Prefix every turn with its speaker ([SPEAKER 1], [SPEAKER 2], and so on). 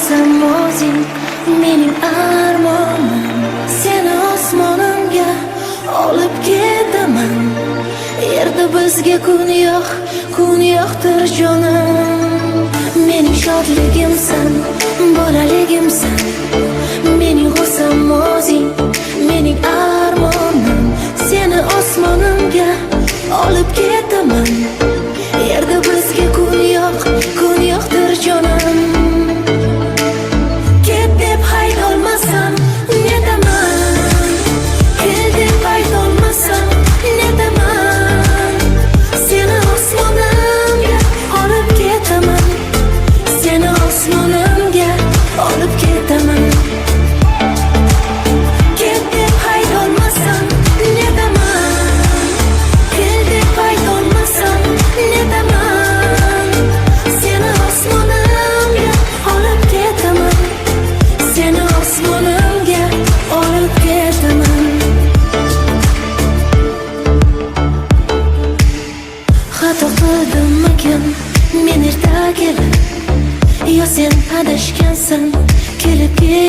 [SPEAKER 1] bo'lsam o'zing mening armonim. Seni osmonimga olib ketaman. Yerda bizga kun yo'qdir jonim. Mening shodligimsan, bolaligimsan. Mening g'usam o'zing, mening armonim. Seni osmonimga olib ketaman. Yerda bizga kun yo'qdir jonim. Ket deb haydolmasam netaman, kel deb haydolmasam netaman. Seni osmonimga olib ketaman. Seni osmonimga olib ketaman. Ket deb haydolmasam netaman, kel deb haydolmasam netaman. Seni osmonimga olib ketaman. Seni osmonimga olib ketaman. Xato qildimmikin men erta kelib, yo sen adashgansan kelib